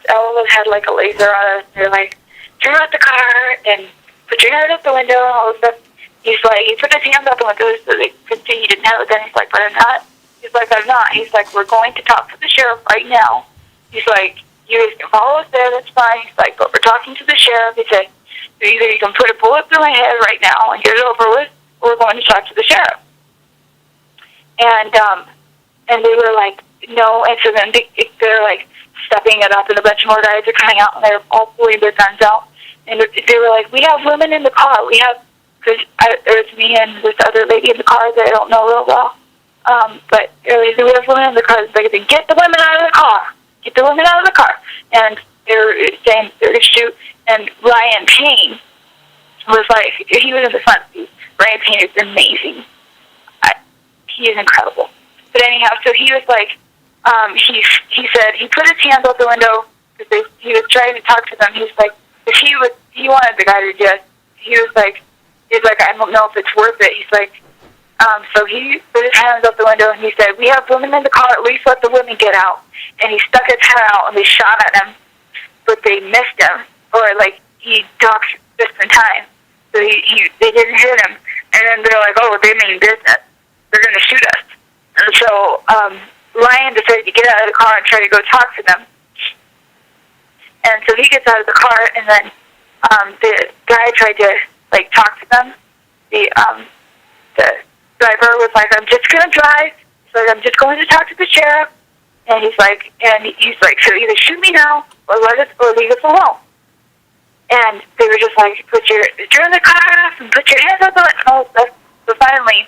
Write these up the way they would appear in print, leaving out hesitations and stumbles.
Ella had like a laser on us. They're like, turn out the car and put your head out the window and all this stuff. He's like, he put his hands out the window so they could see he didn't have a gun. He's like, but I'm not. He's like, I'm not. He's like, we're going to talk to the sheriff right now. He's like, you guys can follow us there, that's fine. He's like, but we're talking to the sheriff. He said, either you can put a bullet through my head right now and get it over with, or we're going to talk to the sheriff. And they were like, no. And so then they're like stepping it up, and a bunch more guys are coming out, and they're all pulling their guns out. And they were like, we have women in the car. We have, because there's me and this other lady in the car that I don't know real well. But we have women in the car. They said, get the women out of the car. Get the women out of the car. And they're saying they're going to shoot. And Ryan Payne was like, he was in the front seat. Ryan Payne is amazing. He is incredible. But anyhow, so he was like, he said he put his hands out the window because he was trying to talk to them. He's like, if he wanted the guy to just, he's like, I don't know if it's worth it. He's like, so he put his hands out the window and he said, we have women in the car, at least let the women get out. And he stuck his head out and they shot at him, but they missed him, or like he ducked just in time. So they didn't hit him. And then they're like, oh, they mean business. They're going to shoot us. And so Ryan decided to get out of the car and try to go talk to them. And so he gets out of the car, and then the guy tried to like talk to them. The driver was like, I'm just going to drive. He's like, I'm just going to talk to the sheriff. And he's like, so either shoot me now or leave us alone. And they were just like, turn the car off and put your hands up on it. So finally,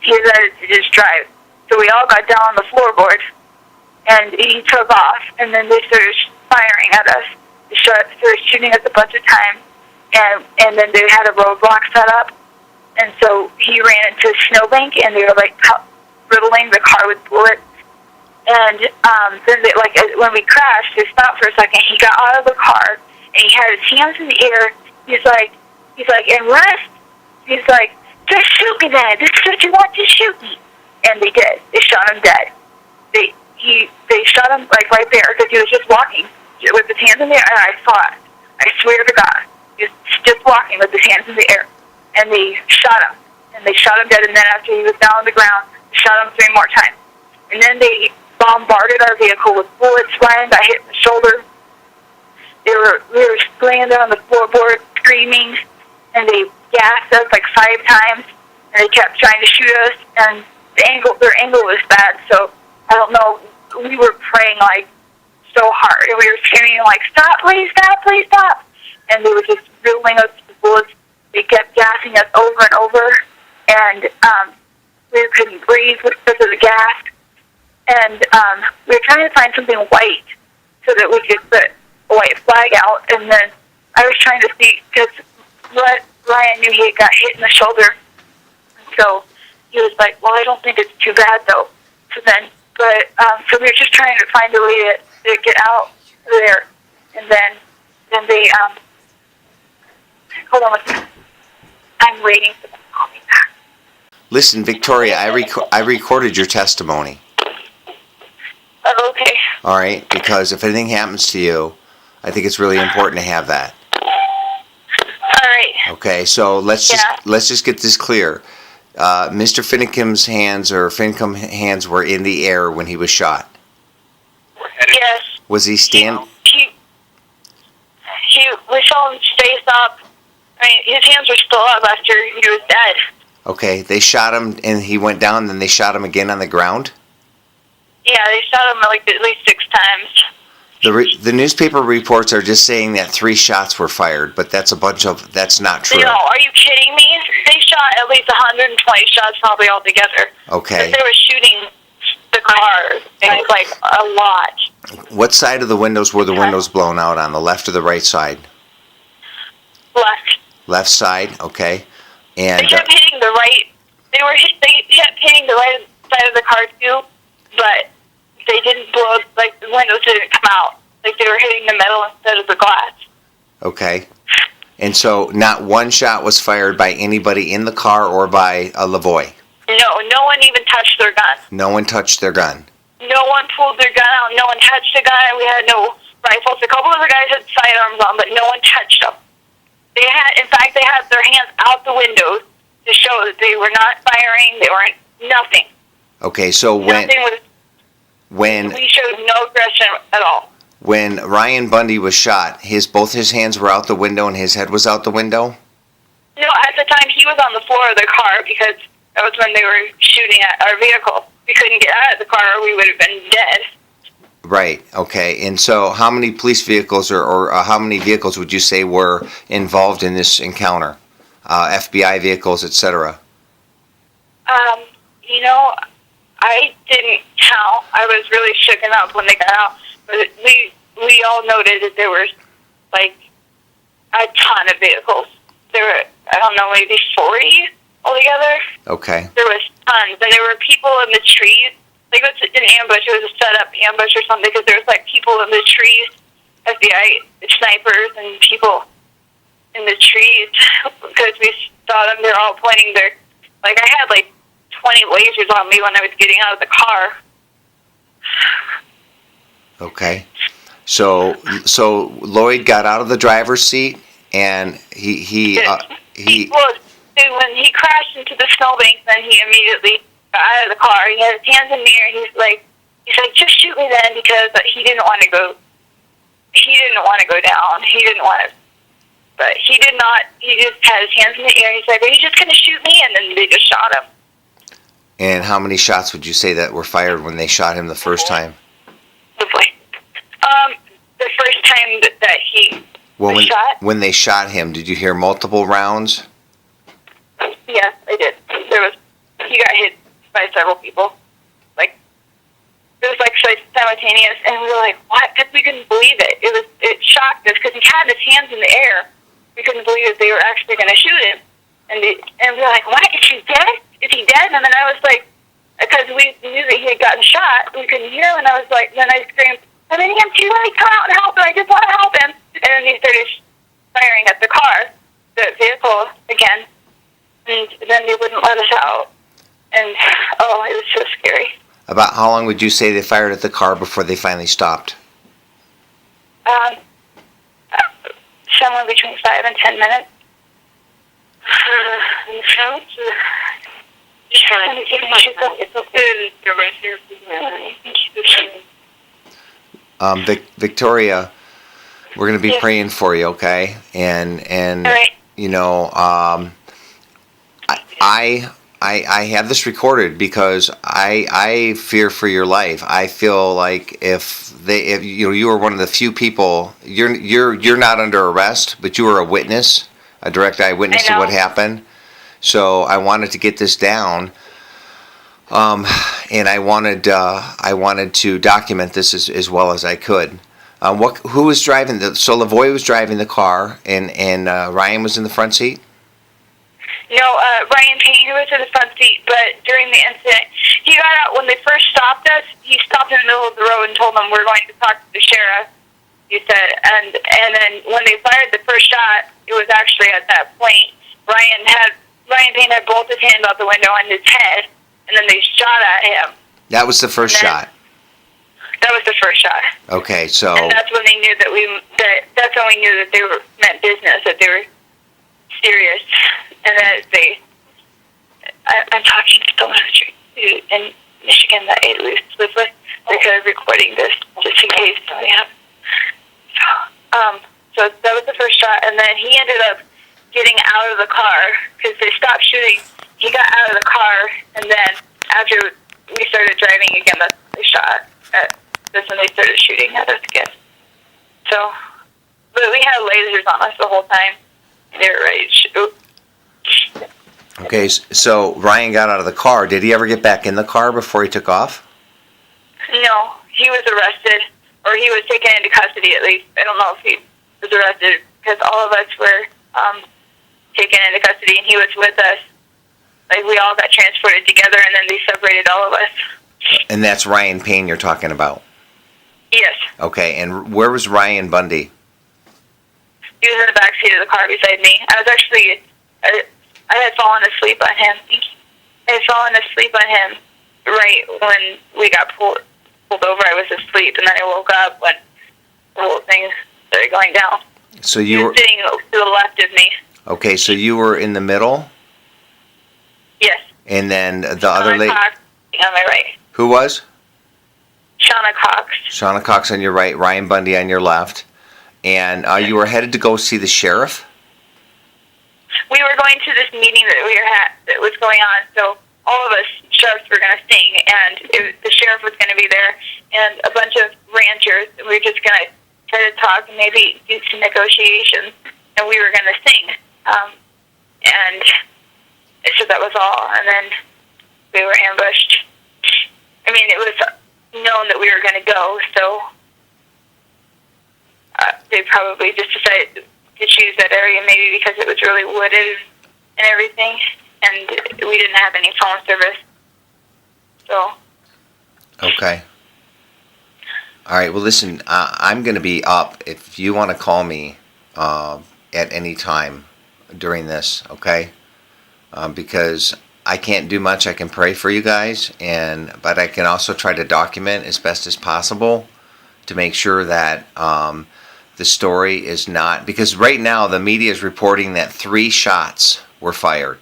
he decided to just drive. So we all got down on the floorboard, and he took off, and then they started firing at us. They started shooting us a bunch of times, and then they had a roadblock set up, and so he ran into a snowbank, and they were like riddling the car with bullets. And then they, like when we crashed, they stopped for a second. He got out of the car, and he had his hands in the air. He's like, and rest. He's like, just shoot me then. This is what you want, just shoot me. And they did. They shot him dead. They shot him like right there because he was just walking with his hands in the air, and I saw it. I swear to God, he was just walking with his hands in the air, and they shot him. And they shot him dead. And then after he was down on the ground, they shot him 3 more times. And then they bombarded our vehicle with bullets. Ryan got hit in the shoulder. We were laying there on the floorboard screaming, and they gassed us like 5 times, and they kept trying to shoot us, and their angle was bad, so I don't know, we were praying like so hard, and we were screaming like, stop, please stop, please stop, and they were just riddling us with bullets. They kept gassing us over and over, and we couldn't breathe because of the gas, and we were trying to find something white so that we could put a white flag out, and then I was trying to see, because Ryan knew he had got hit in the shoulder, and so he was like, well, I don't think it's too bad, though. So so we were just trying to find a way to get out there, and then they, hold on a second. I'm waiting for them to call me back. Listen, Victoria, I recorded your testimony. Oh, okay. All right, because if anything happens to you, I think it's really important to have that. All right. Okay, so let's just get this clear. Mr. Finnecum's hands hands were in the air when he was shot. Yes. Was he stand? We saw him face up. I mean, his hands were still up after he was dead. Okay, they shot him and he went down, then they shot him again on the ground? Yeah, they shot him like at least 6 times. The newspaper reports are just saying that 3 shots were fired, but that's not true. No, are you kidding me? They shot at least 120 shots probably altogether. Okay. They were shooting the cars, and like a lot. What side of the windows were the windows blown out on, the left or the right side? Left. Left side, okay. And they kept hitting the right. They kept hitting the right side of the car too, but they didn't blow. Like the windows didn't come out. Like they were hitting the metal instead of the glass. Okay. And so not one shot was fired by anybody in the car or by a Lavoy? No one even touched their gun. No one touched their gun? No one pulled their gun out. No one touched the gun. We had no rifles. A couple of the guys had sidearms on, but no one touched them. In fact, they had their hands out the windows to show that they were not firing. They weren't nothing. Okay, so when we showed no aggression at all. When Ryan Bundy was shot, both his hands were out the window and his head was out the window? No, at the time he was on the floor of the car because that was when they were shooting at our vehicle. We couldn't get out of the car or we would have been dead. Right, okay. And so how many police vehicles or how many vehicles would you say were involved in this encounter? FBI vehicles, etc. I didn't count. I was really shooken up when they got out. But we all noted that there was, like, a ton of vehicles. There were, I don't know, maybe 40 altogether. Okay. There was tons. And there were people in the trees. Like, it was an ambush. It was a set-up ambush or something because there was, like, people in the trees, FBI snipers and people in the trees because we saw them. They're all pointing their, like, I had, like, 20 lasers on me when I was getting out of the car. Okay. So Lloyd got out of the driver's seat and when he crashed into the snowbank, then he immediately got out of the car. He had his hands in the air. He's like, just shoot me then, because he didn't want to go. He didn't want to go down. He didn't want to. But he did not. He just had his hands in the air. He's like, "Are you just going to shoot me?" And then they just shot him. And how many shots would you say that were fired when they shot him the first time? The first time that he was shot. When they shot him, did you hear multiple rounds? Yes, I did. He got hit by several people. Like, it was like simultaneous, and we were like, "What?" Because we couldn't believe it. It shocked us because he had his hands in the air. We couldn't believe that they were actually going to shoot him, and we were like, "What? Is he dead? Is he dead?" And then I was like, because we knew that he had gotten shot, we couldn't hear him, and I was like, then I screamed, "I'm in him too! Let me come out and help him! I just want to help him!" And then he started firing at the car, the vehicle again, and then they wouldn't let us out. And, it was so scary. About how long would you say they fired at the car before they finally stopped? Somewhere between 5 and 10 minutes. Victoria, we're going to be praying for you, okay? And right. I have this recorded because I fear for your life. I feel like if you are one of the few people, you're not under arrest, but you are a witness, a direct eyewitness to what happened. So I wanted to get this down, and I wanted to document this as well as I could. Who was driving so Lavoy was driving the car, and Ryan was in the front seat? No, Ryan Payne was in the front seat, but during the incident, he got out. When they first stopped us, he stopped in the middle of the road and told them, "We're going to talk to the sheriff," he said. And then when they fired the first shot, it was actually at that point, Ryan Payne had both his hands out the window and his head, and then they shot at him. That was the first shot? That was the first shot. Okay, so... And that's when they knew that's when we knew that they meant business, that they were serious. And then I'm talking to someone in Michigan that I live with. They're kind of recording this just in case something happens. So that was the first shot, and then he ended up getting out of the car because they stopped shooting. He got out of the car, and then after we started driving again, that's when they shot. That's when they started shooting at us again. So, but we had lasers on us the whole time. They were ready to shoot. Okay, so Ryan got out of the car. Did he ever get back in the car before he took off? No, he was arrested, or he was taken into custody at least. I don't know if he was arrested, because all of us were taken into custody, and he was with us. Like, we all got transported together, and then they separated all of us. And that's Ryan Payne you're talking about? Yes. Okay, and where was Ryan Bundy? He was in the back seat of the car beside me. I was actually... I had fallen asleep on him. I had fallen asleep on him right when we got pulled over. I was asleep, and then I woke up when going down. So He you was were sitting to the left of me. okay. So you were in the middle, Yes. and then the other Shauna lady. Cox on my right. Who was? Shauna Cox. Shauna Cox on your right, Ryan Bundy on your left, and you were headed to go see the sheriff. We were going to this meeting that was going on, so all of us sheriffs were going to sing, and the sheriff was going to be there, and a bunch of ranchers. We were just going to try to talk and maybe do some negotiations, and we were going to sing. And so that was all, and then we were ambushed. I mean, it was known that we were going to go, so they probably just decided to choose that area maybe because it was really wooded and everything, and we didn't have any phone service. So. Okay. All right. Well, listen, I'm going to be up if you want to call me at any time during this, okay? Because I can't do much. I can pray for you guys, but I can also try to document as best as possible to make sure that the story is not, because right now the media is reporting that 3 shots were fired.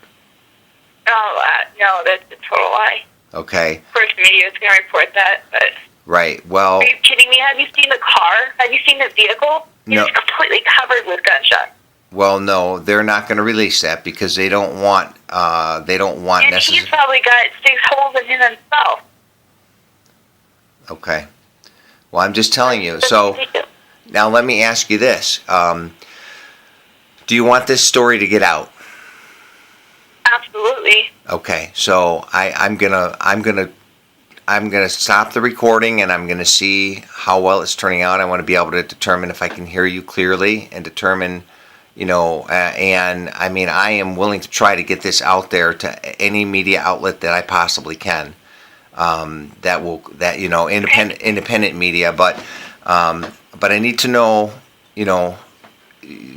Oh, no, that's a total lie. Okay. Of course, the media is going to report that, but. Right. Well. Are you kidding me? Have you seen the car? Have you seen the vehicle? No. It's completely covered with gunshots. Well, no, they're not going to release that because they don't want. And he's probably got 6 holes in him himself. Okay. Well, I'm just telling you. So now let me ask you this: do you want this story to get out? Absolutely. Okay. So I'm gonna stop the recording and I'm gonna see how well it's turning out. I want to be able to determine if I can hear you clearly and determine. And I mean, I am willing to try to get this out there to any media outlet that I possibly can. Independent media, but I need to know,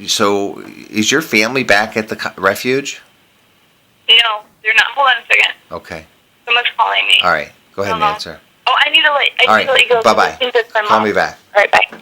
so is your family back at the refuge? No, they're not. Hold on a second. Okay. Someone's calling me. All right. Go ahead and answer. Oh, I need to let you go. All right. Bye-bye. Call me back. All right, bye.